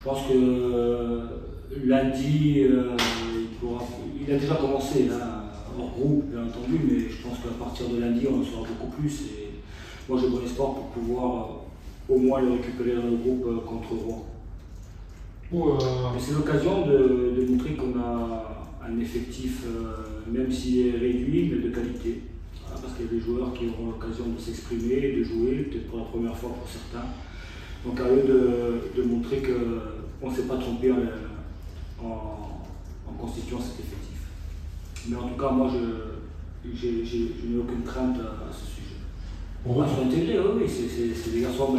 Je pense que lundi, il a déjà commencé, hein, hors groupe bien entendu, mais je pense qu'à partir de lundi, on en saura beaucoup plus. Et moi, j'ai bon espoir pour pouvoir au moins le récupérer dans le groupe contre Rouen. C'est l'occasion de montrer qu'on a un effectif, même s'il est réduit, mais de qualité. Voilà, parce qu'il y a des joueurs qui auront l'occasion de s'exprimer, de jouer, peut-être pour la première fois pour certains. Donc à eux de montrer qu'on ne s'est pas trompé en constituant cet effectif. Mais en tout cas, moi, je n'ai aucune crainte à ce sujet. Ils sont intégrés, oui, c'est des garçons.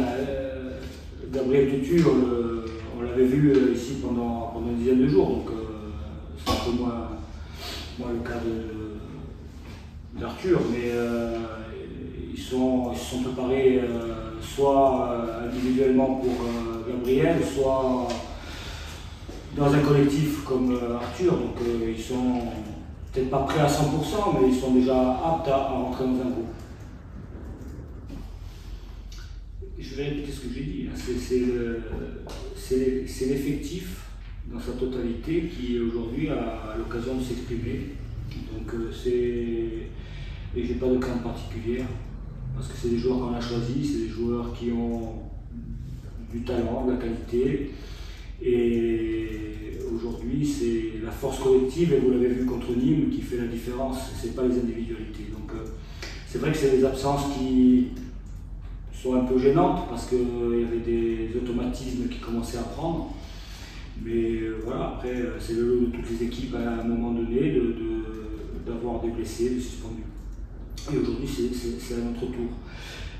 Gabriel Tutu, on l'avait vu ici pendant une dizaine de jours, donc c'est un peu moins le cas d'Arthur, mais ils se sont préparés soit individuellement pour Gabriel, soit dans un collectif comme Arthur, donc ils sont peut-être pas prêts à 100%, mais ils sont déjà aptes à rentrer dans un groupe. Je vais répéter ce que j'ai dit, c'est l'effectif dans sa totalité qui aujourd'hui a l'occasion de s'exprimer. Donc et j'ai pas de crainte particulière, parce que c'est des joueurs qu'on a choisis, c'est des joueurs qui ont du talent, de la qualité, et aujourd'hui c'est la force collective, et vous l'avez vu contre Nîmes, qui fait la différence, c'est pas les individualités. Donc c'est vrai que c'est des absences qui sont un peu gênantes, parce qu'il y avait des automatismes qui commençaient à prendre, mais voilà, après c'est le lot de toutes les équipes à un moment donné d'avoir des blessés, des suspendus. Et aujourd'hui, c'est à notre tour.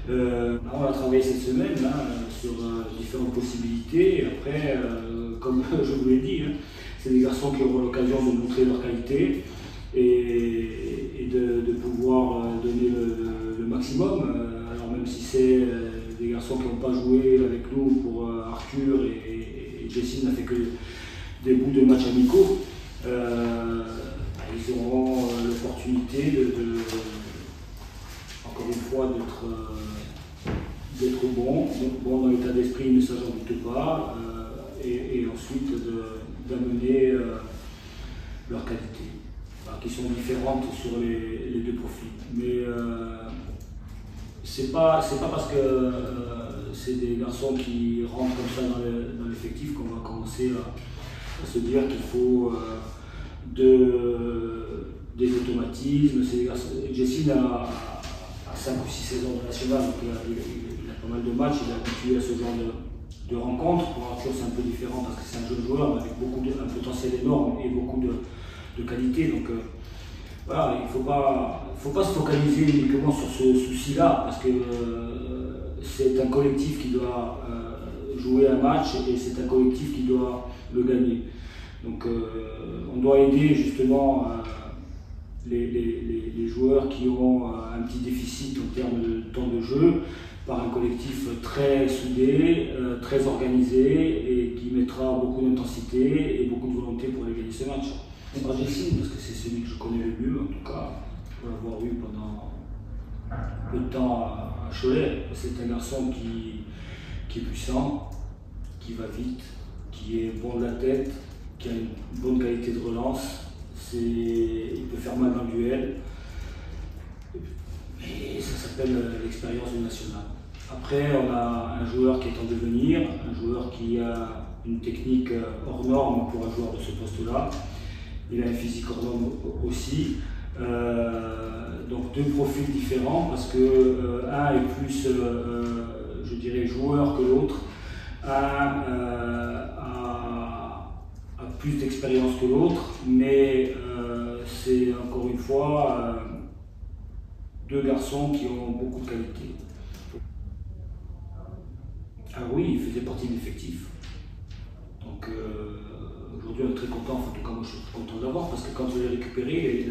On a travaillé cette semaine là, sur différentes possibilités. Et après, comme je vous l'ai dit, hein, c'est des garçons qui auront l'occasion de montrer leur qualité et de pouvoir donner le maximum. Alors même si c'est des garçons qui n'ont pas joué avec nous pour Arthur et Jessie n'a fait que des bouts de matchs amicaux, ils auront l'opportunité encore une fois d'être bon dans l'état d'esprit, mais ça j'en doute pas, et ensuite d'amener leurs qualités, qui sont différentes sur les deux profils. Mais c'est pas parce que c'est des garçons qui rentrent comme ça dans l'effectif qu'on va commencer à se dire qu'il faut des automatismes. Jessie a 5 ou 6 saisons de national, donc il a pas mal de matchs, il est habitué à ce genre de rencontres. Pour Arthur, c'est un peu différent parce que c'est un jeune joueur avec un potentiel énorme et beaucoup de qualité. Donc voilà, il ne faut pas se focaliser uniquement sur ce souci-là, parce que c'est un collectif qui doit jouer un match et c'est un collectif qui doit le gagner. Donc on doit aider justement les joueurs qui ont un petit déficit en termes de temps de jeu par un collectif très soudé, très organisé et qui mettra beaucoup d'intensité et beaucoup de volonté pour aller gagner ce match. Moi j'estime, parce que c'est celui que je connais le mieux, en tout cas pour l'avoir eu pendant peu de temps à Cholet. C'est un garçon qui est puissant, qui va vite, qui est bon de la tête, qui a une bonne qualité de relance. Il peut faire mal dans le duel, et ça s'appelle l'expérience du national. Après, on a un joueur qui est en devenir, un joueur qui a une technique hors norme pour un joueur de ce poste-là. Il a un physique hors norme aussi. Donc deux profils différents, parce que un est plus, je dirais, joueur que l'autre. Un a plus d'expérience que l'autre, mais c'est encore une fois deux garçons qui ont beaucoup de qualité. Ah oui, il faisait partie de l'effectif. Donc aujourd'hui on est très content, en tout cas moi je suis content de l'avoir, parce que quand je l'ai récupéré,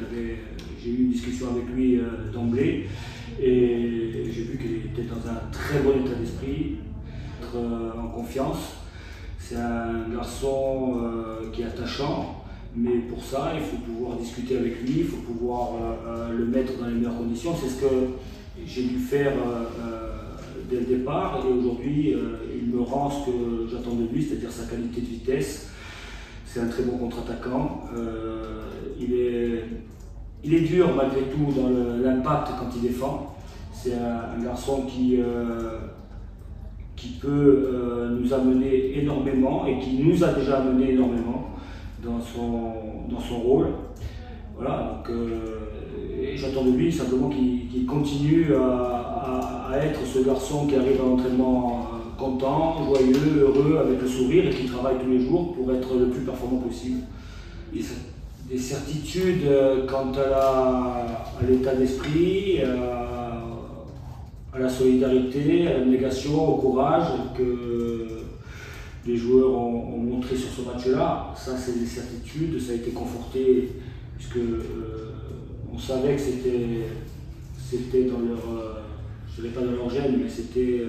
j'ai eu une discussion avec lui d'emblée, et j'ai vu qu'il était dans un très bon état d'esprit, en confiance. C'est un garçon qui est attachant, mais pour ça, il faut pouvoir discuter avec lui, il faut pouvoir le mettre dans les meilleures conditions. C'est ce que j'ai dû faire dès le départ, et aujourd'hui, il me rend ce que j'attends de lui, c'est-à-dire sa qualité de vitesse. C'est un très bon contre-attaquant. Il est dur malgré tout dans l'impact quand il défend. C'est un garçon qui peut nous amener énormément et qui nous a déjà amené énormément dans son rôle. Voilà, donc j'attends de lui simplement qu'il continue à être ce garçon qui arrive à l'entraînement content, joyeux, heureux, avec le sourire et qui travaille tous les jours pour être le plus performant possible. Des certitudes quant à l'état d'esprit, à la solidarité, à l'abnégation, au courage que les joueurs ont montré sur ce match-là. Ça, c'est des certitudes, ça a été conforté puisque on savait que c'était dans leur, je ne dirais pas dans leur gène, mais c'était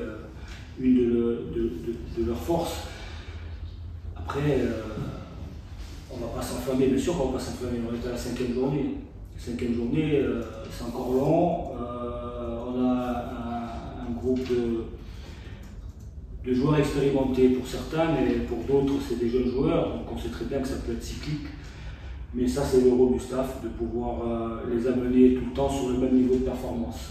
une de leurs forces. Après, on ne va pas s'enflammer, bien sûr qu'on ne va pas s'enflammer, on est à la 5e journée. La 5e journée, c'est encore long. On a un groupe de joueurs expérimentés pour certains, mais pour d'autres, c'est des jeunes joueurs, donc on sait très bien que ça peut être cyclique. Mais ça, c'est le rôle du staff, de pouvoir les amener tout le temps sur le même niveau de performance.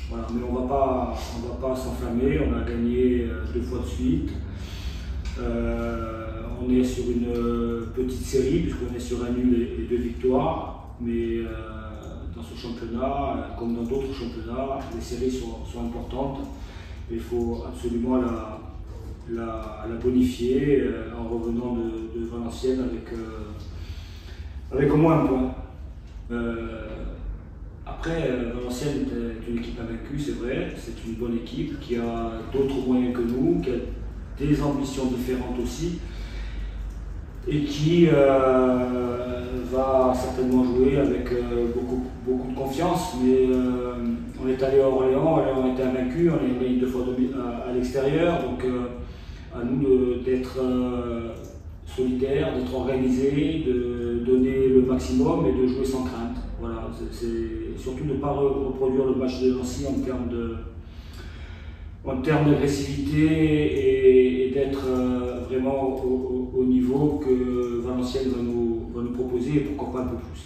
Voilà, mais on ne va pas s'enflammer, on a gagné 2 fois de suite. On est sur une petite série, puisqu'on est sur un nul et 2 victoires. Mais dans ce championnat, comme dans d'autres championnats, les séries sont importantes. Il faut absolument la bonifier en revenant de Valenciennes avec au moins un point. Après, Valenciennes est une équipe invaincue, c'est vrai, c'est une bonne équipe qui a d'autres moyens que nous, qui a des ambitions différentes aussi, et qui va certainement jouer avec beaucoup de confiance. Mais on est allé à Orléans, on a été invaincu, on a gagné 2 fois à l'extérieur, donc à nous d'être solidaires, d'être organisés, de donner le maximum et de jouer sans crainte. Voilà, c'est surtout ne pas reproduire le match de Nancy en termes d'agressivité et d'être vraiment au niveau que Valenciennes va nous proposer, et pourquoi pas un peu plus.